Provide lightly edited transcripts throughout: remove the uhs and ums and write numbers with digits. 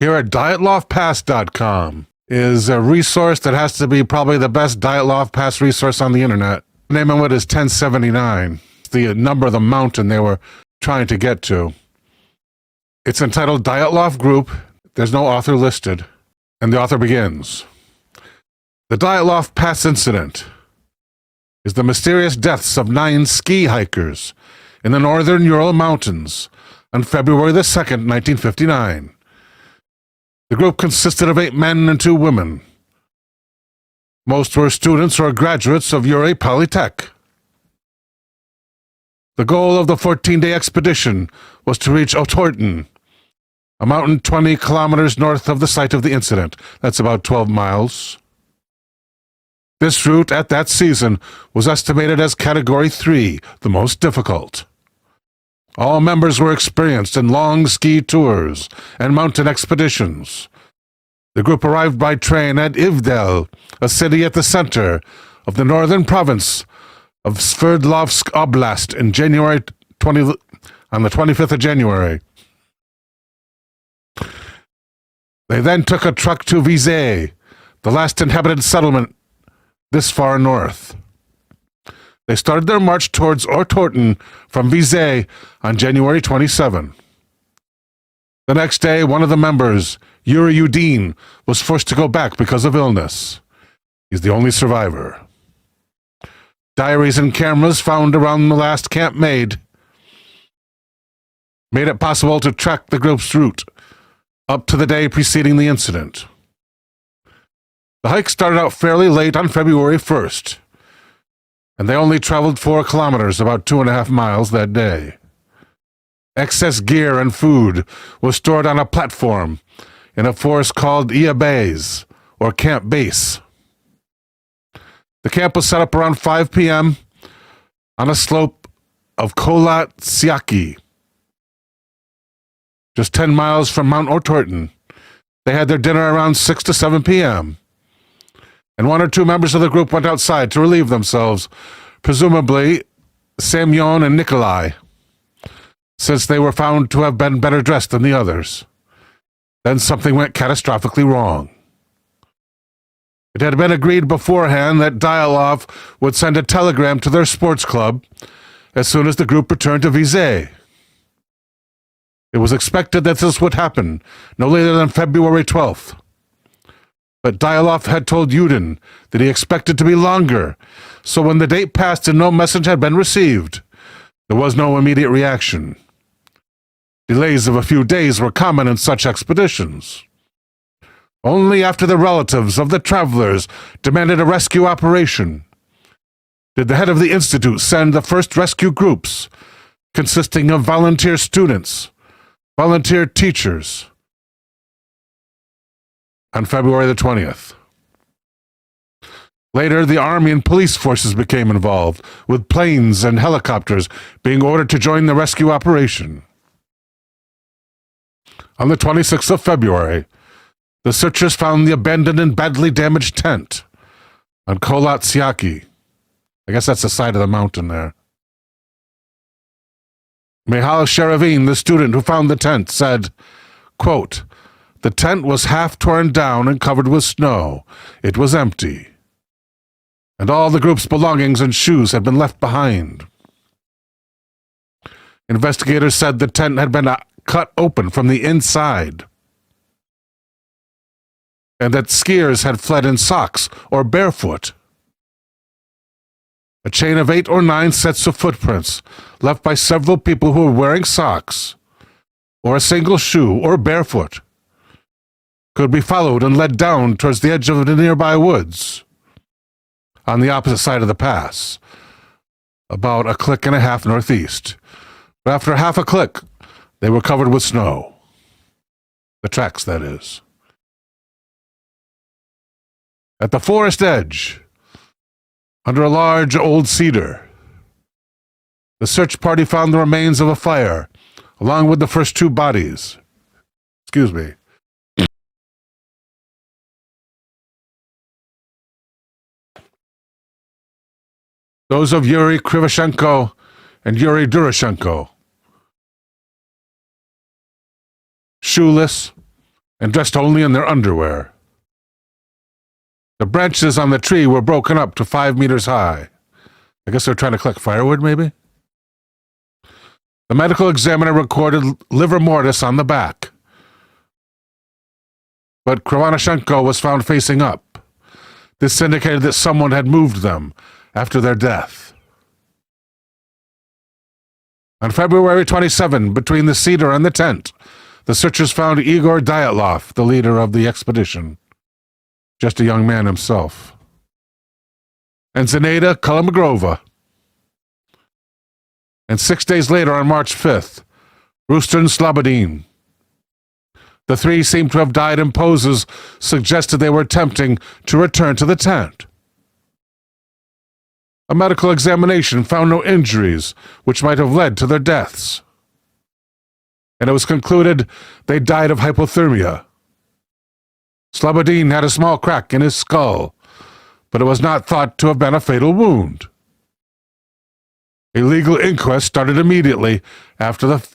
here at DyatlovPass.com is a resource that has to be probably the best Dyatlov Pass resource on the internet. The name of it is 1079, the number of the mountain they were trying to get to. It's entitled Dyatlov Group. There's no author listed, and the author begins. The Dyatlov Pass incident is the mysterious deaths of 9 ski hikers in the northern Ural Mountains on February the 2nd, 1959. The group consisted of 8 men and 2 women. Most were students or graduates of Uri Polytech. The goal of the 14-day expedition was to reach Otorten, a mountain 20 kilometers north of the site of the incident. That's about 12 miles. This route at that season was estimated as Category 3, the most difficult. All members were experienced in long ski tours and mountain expeditions. The group arrived by train at Ivdel, a city at the center of the northern province of Sverdlovsk Oblast on the 25th of January. They then took a truck to Vizé, the last inhabited settlement this far north. They started their march towards Otorten from Vizé on January 27. The next day, one of the members, Yuri Udin, was forced to go back because of illness. He's the only survivor. Diaries and cameras found around the last camp made it possible to track the group's route up to the day preceding the incident. The hike started out fairly late on February 1st, and they only traveled 4 kilometers, about 2.5 miles that day. Excess gear and food was stored on a platform in a forest called Iabez, or Camp Base. The camp was set up around 5 p.m. on a slope of Kholat Syakhi, just 10 miles from Mount Otorten. They had their dinner around 6 to 7 p.m., and 1 or 2 members of the group went outside to relieve themselves, presumably Semyon and Nikolai, since they were found to have been better dressed than the others. Then something went catastrophically wrong. It had been agreed beforehand that Dyatlov would send a telegram to their sports club as soon as the group returned to Vizé. It was expected that this would happen no later than February 12th. But Dyatlov had told Udin that he expected to be longer, so when the date passed and no message had been received, there was no immediate reaction. Delays of a few days were common in such expeditions. Only after the relatives of the travelers demanded a rescue operation did the head of the institute send the first rescue groups, consisting of volunteer students, volunteer teachers, on February the 20th. Later, the army and police forces became involved, with planes and helicopters being ordered to join the rescue operation. On the 26th of February, the searchers found the abandoned and badly damaged tent on Kholat Syakhi. I guess that's the side of the mountain there. Mihal Sheravin, the student who found the tent, said, quote, "The tent was half torn down and covered with snow. It was empty, and all the group's belongings and shoes had been left behind." Investigators said the tent had been cut open from the inside, and that skiers had fled in socks or barefoot. A chain of 8 or 9 sets of footprints left by several people who were wearing socks or a single shoe or barefoot could be followed and led down towards the edge of the nearby woods on the opposite side of the pass, about a click and a half northeast. But after half a click, they were covered with snow. The tracks, that is. At the forest edge, under a large old cedar, the search party found the remains of a fire, along with the first 2 bodies. Excuse me. Those of Yuri Krivoshenko and Yuri Duroshenko. Shoeless, and dressed only in their underwear. The branches on the tree were broken up to 5 meters high. I guess they're trying to collect firewood, maybe? The medical examiner recorded livor mortis on the back. But Krivonischenko was found facing up. This indicated that someone had moved them after their death. On February 27, between the cedar and the tent, the searchers found Igor Dyatlov, the leader of the expedition. Just a young man himself. And Zenaida Kolmogrova. And 6 days later, on March 5th, Rustin Slobodin. The three seemed to have died in poses suggested they were attempting to return to the tent. A medical examination found no injuries which might have led to their deaths. And it was concluded they died of hypothermia. Slobodin had a small crack in his skull, but it was not thought to have been a fatal wound. A legal inquest started immediately after the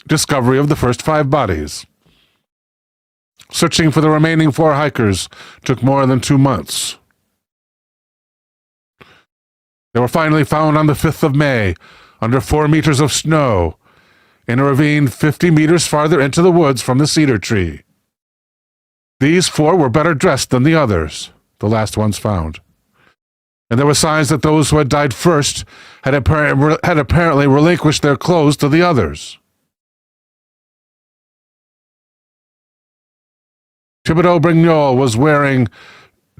discovery of the first 5 bodies. Searching for the remaining 4 hikers took more than 2 months. They were finally found on the 5th of May, under 4 meters of snow, in a ravine 50 meters farther into the woods from the cedar tree. These 4 were better dressed than the others, the last ones found. And there were signs that those who had died first had apparently relinquished their clothes to the others. Thibodeau Brignol was wearing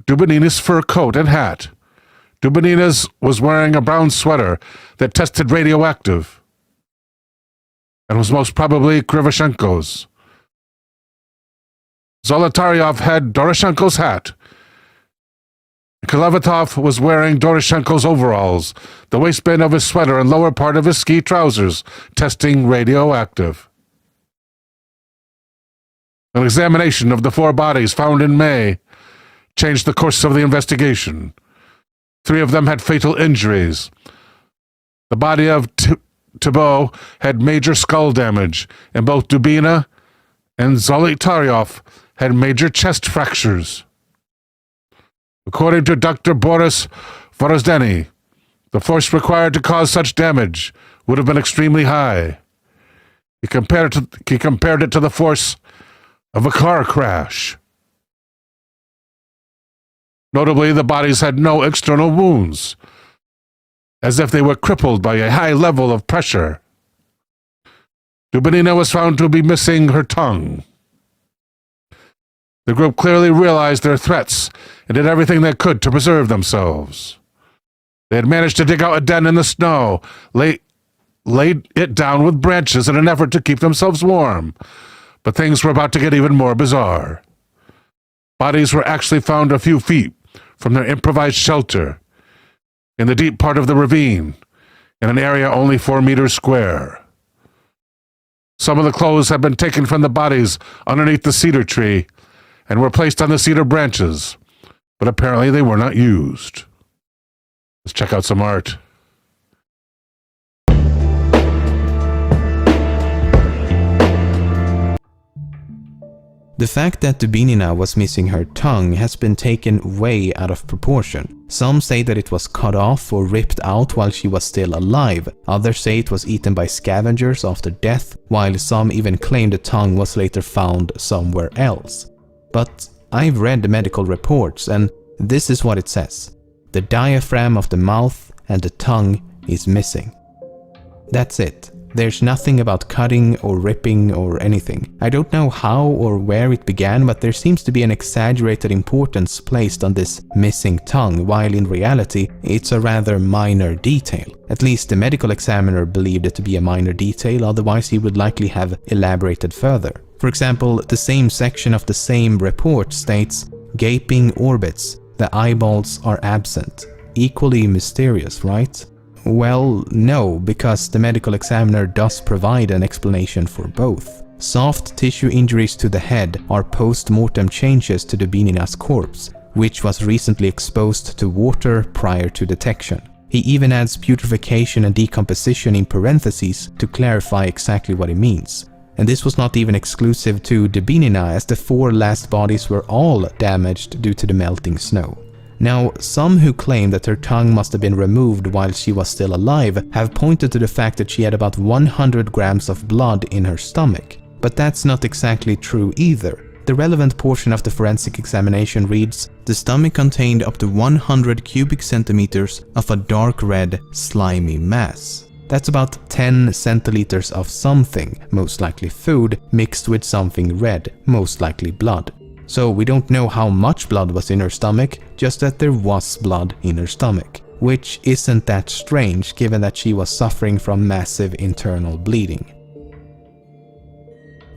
Dubonina's fur coat and hat. Dubonina's was wearing a brown sweater that tested radioactive, and was most probably Krivoshenko's. Zolotaryov had Doroshenko's hat. Kolevatov was wearing Doroshenko's overalls, the waistband of his sweater and lower part of his ski trousers, testing radioactive. An examination of the 4 bodies found in May changed the course of the investigation. 3 of them had fatal injuries. The body of Thibault had major skull damage, and both Dubina and Zolotaryov had major chest fractures. According to Dr. Boris Vorozdeny, the force required to cause such damage would have been extremely high. He compared it to the force of a car crash. Notably, the bodies had no external wounds, as if they were crippled by a high level of pressure. Dubonina was found to be missing her tongue. The group clearly realized their threats and did everything they could to preserve themselves. They had managed to dig out a den in the snow, laid it down with branches in an effort to keep themselves warm, but things were about to get even more bizarre. Bodies were actually found a few feet from their improvised shelter, in the deep part of the ravine, in an area only 4 meters square. Some of the clothes had been taken from the bodies underneath the cedar tree and were placed on the cedar branches, but apparently they were not used. Let's check out some art. The fact that Dubinina was missing her tongue has been taken way out of proportion. Some say that it was cut off or ripped out while she was still alive. Others say it was eaten by scavengers after death, while some even claim the tongue was later found somewhere else. But I've read the medical reports, and this is what it says. The diaphragm of the mouth and the tongue is missing. That's it. There's nothing about cutting or ripping or anything. I don't know how or where it began, but there seems to be an exaggerated importance placed on this missing tongue, while in reality it's a rather minor detail. At least the medical examiner believed it to be a minor detail, otherwise he would likely have elaborated further. For example, the same section of the same report states, "Gaping orbits, the eyeballs are absent." Equally mysterious, right? Well, no, because the medical examiner does provide an explanation for both. Soft tissue injuries to the head are post-mortem changes to Dubinina's corpse, which was recently exposed to water prior to detection. He even adds putrefaction and decomposition in parentheses to clarify exactly what it means. And this was not even exclusive to Dubinina, as the 4 last bodies were all damaged due to the melting snow. Now, some who claim that her tongue must have been removed while she was still alive have pointed to the fact that she had about 100 grams of blood in her stomach. But that's not exactly true either. The relevant portion of the forensic examination reads, the stomach contained up to 100 cubic centimeters of a dark red, slimy mass. That's about 10 centiliters of something, most likely food, mixed with something red, most likely blood. So we don't know how much blood was in her stomach, just that there was blood in her stomach. Which isn't that strange given that she was suffering from massive internal bleeding.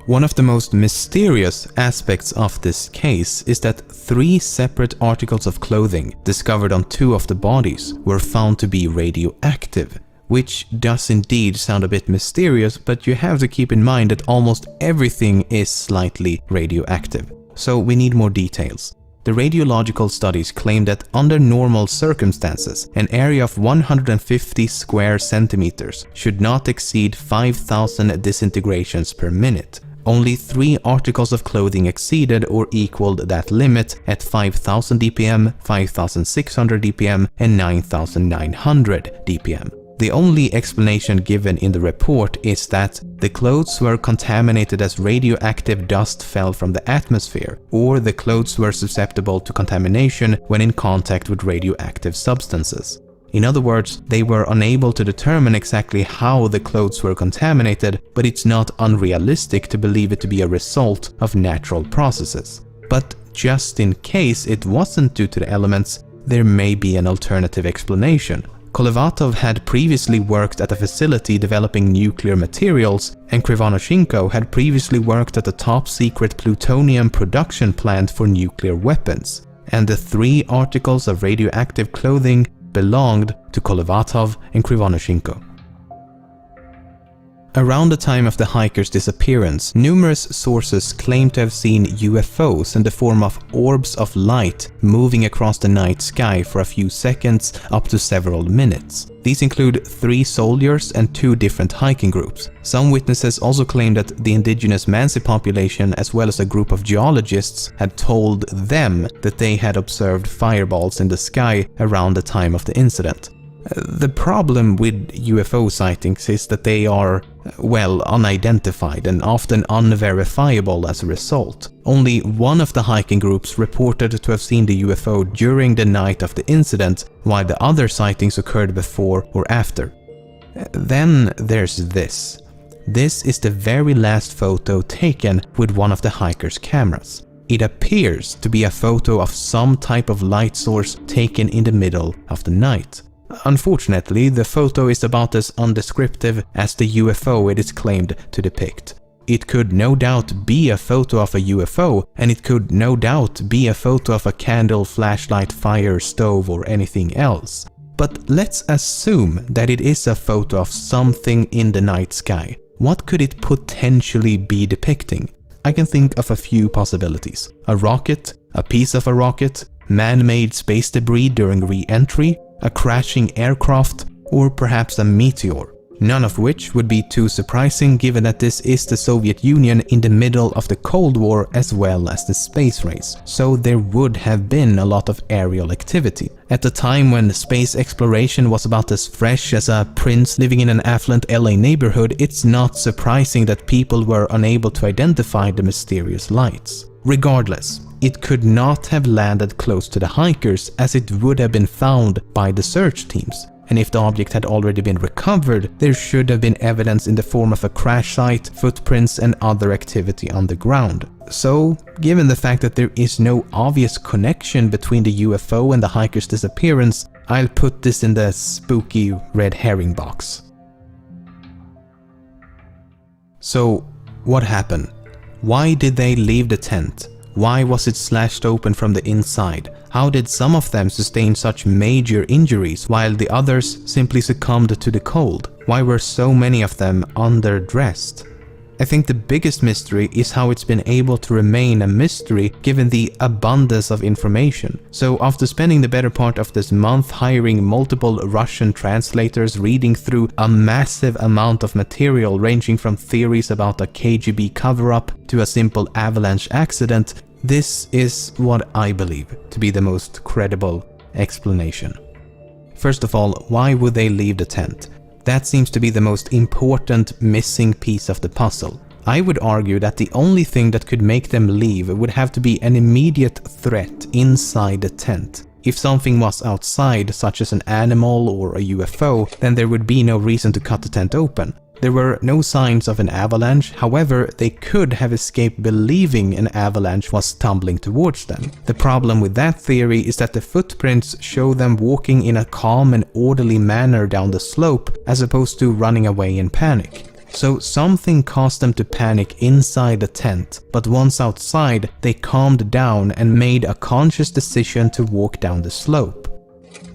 One of the most mysterious aspects of this case is that 3 separate articles of clothing discovered on 2 of the bodies were found to be radioactive. Which does indeed sound a bit mysterious, but you have to keep in mind that almost everything is slightly radioactive. So we need more details. The radiological studies claim that under normal circumstances, an area of 150 square centimeters should not exceed 5,000 disintegrations per minute. Only 3 articles of clothing exceeded or equaled that limit at 5,000 dpm, 5,600 dpm, and 9,900 dpm. The only explanation given in the report is that the clothes were contaminated as radioactive dust fell from the atmosphere, or the clothes were susceptible to contamination when in contact with radioactive substances. In other words, they were unable to determine exactly how the clothes were contaminated, but it's not unrealistic to believe it to be a result of natural processes. But just in case it wasn't due to the elements, there may be an alternative explanation. Kolevatov had previously worked at a facility developing nuclear materials, and Krivonoshenko had previously worked at a top-secret plutonium production plant for nuclear weapons, and the 3 articles of radioactive clothing belonged to Kolevatov and Krivonoshenko. Around the time of the hiker's disappearance, numerous sources claim to have seen UFOs in the form of orbs of light moving across the night sky for a few seconds up to several minutes. These include 3 soldiers and 2 different hiking groups. Some witnesses also claim that the indigenous Mansi population as well as a group of geologists had told them that they had observed fireballs in the sky around the time of the incident. The problem with UFO sightings is that they are, well, unidentified and often unverifiable as a result. Only one of the hiking groups reported to have seen the UFO during the night of the incident, while the other sightings occurred before or after. Then there's this. This is the very last photo taken with one of the hiker's cameras. It appears to be a photo of some type of light source taken in the middle of the night. Unfortunately, the photo is about as undescriptive as the UFO it is claimed to depict. It could no doubt be a photo of a UFO, and it could no doubt be a photo of a candle, flashlight, fire, stove, or anything else. But let's assume that it is a photo of something in the night sky. What could it potentially be depicting? I can think of a few possibilities. A rocket, a piece of a rocket, man-made space debris during re-entry, a crashing aircraft, or perhaps a meteor. None of which would be too surprising given that this is the Soviet Union in the middle of the Cold War as well as the space race, so there would have been a lot of aerial activity. At the time when space exploration was about as fresh as a prince living in an affluent LA neighborhood, it's not surprising that people were unable to identify the mysterious lights. Regardless, it could not have landed close to the hikers as it would have been found by the search teams. And if the object had already been recovered, there should have been evidence in the form of a crash site, footprints, and other activity on the ground. So, given the fact that there is no obvious connection between the UFO and the hiker's disappearance, I'll put this in the spooky red herring box. So, what happened? Why did they leave the tent? Why was it slashed open from the inside? How did some of them sustain such major injuries while the others simply succumbed to the cold? Why were so many of them underdressed? I think the biggest mystery is how it's been able to remain a mystery given the abundance of information. So after spending the better part of this month hiring multiple Russian translators reading through a massive amount of material ranging from theories about a KGB cover-up to a simple avalanche accident, this is what I believe to be the most credible explanation. First of all, why would they leave the tent? That seems to be the most important missing piece of the puzzle. I would argue that the only thing that could make them leave would have to be an immediate threat inside the tent. If something was outside, such as an animal or a UFO, then there would be no reason to cut the tent open. There were no signs of an avalanche, however, they could have escaped believing an avalanche was tumbling towards them. The problem with that theory is that the footprints show them walking in a calm and orderly manner down the slope, as opposed to running away in panic. So something caused them to panic inside the tent, but once outside, they calmed down and made a conscious decision to walk down the slope.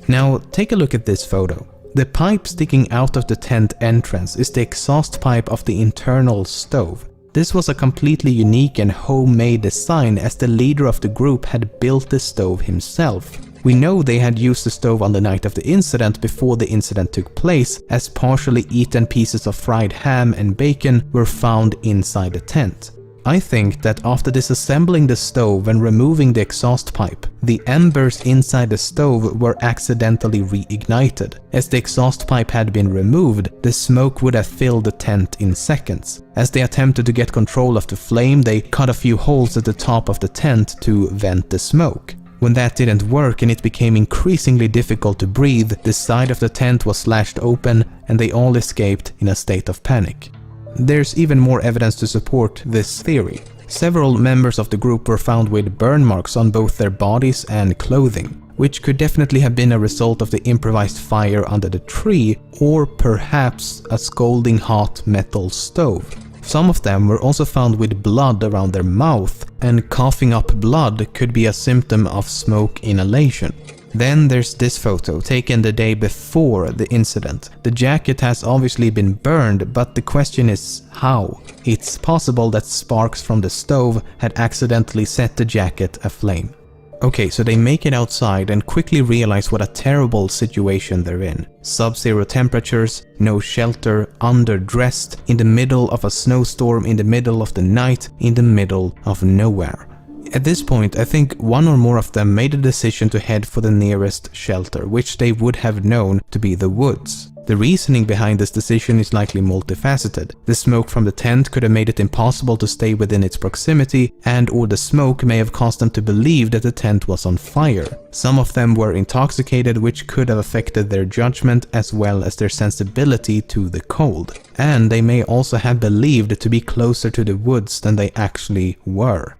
Now, take a look at this photo. The pipe sticking out of the tent entrance is the exhaust pipe of the internal stove. This was a completely unique and homemade design, as the leader of the group had built the stove himself. We know they had used the stove on the night of the incident before the incident took place, as partially eaten pieces of fried ham and bacon were found inside the tent. I think that after disassembling the stove and removing the exhaust pipe, the embers inside the stove were accidentally reignited. As the exhaust pipe had been removed, the smoke would have filled the tent in seconds. As they attempted to get control of the flame, they cut a few holes at the top of the tent to vent the smoke. When that didn't work and it became increasingly difficult to breathe, the side of the tent was slashed open and they all escaped in a state of panic. There's even more evidence to support this theory. Several members of the group were found with burn marks on both their bodies and clothing, which could definitely have been a result of the improvised fire under the tree, or perhaps a scalding hot metal stove. Some of them were also found with blood around their mouth, and coughing up blood could be a symptom of smoke inhalation. Then there's this photo, taken the day before the incident. The jacket has obviously been burned, but the question is how? It's possible that sparks from the stove had accidentally set the jacket aflame. Okay, so they make it outside and quickly realize what a terrible situation they're in. Sub-zero temperatures, no shelter, underdressed, in the middle of a snowstorm, in the middle of the night, in the middle of nowhere. At this point, I think one or more of them made a decision to head for the nearest shelter, which they would have known to be the woods. The reasoning behind this decision is likely multifaceted. The smoke from the tent could have made it impossible to stay within its proximity, and/or the smoke may have caused them to believe that the tent was on fire. Some of them were intoxicated, which could have affected their judgment as well as their sensibility to the cold. And they may also have believed to be closer to the woods than they actually were.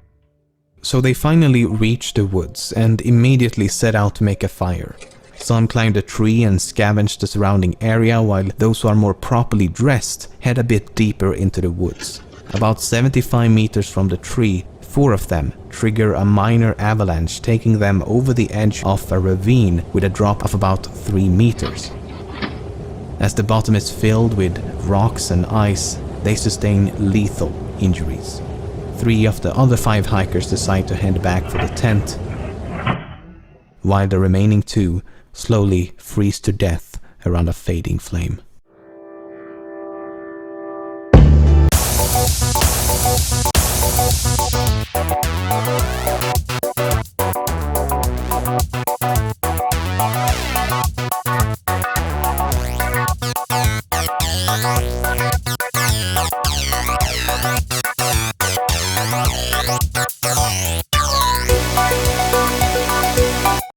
So they finally reached the woods and immediately set out to make a fire. Some climbed a tree and scavenged the surrounding area, while those who are more properly dressed head a bit deeper into the woods. About 75 meters from the tree, 4 of them trigger a minor avalanche, taking them over the edge of a ravine with a drop of about 3 meters. As the bottom is filled with rocks and ice, they sustain lethal injuries. 3 of the other 5 hikers decide to head back for the tent, while the remaining 2 slowly freeze to death around a fading flame. 1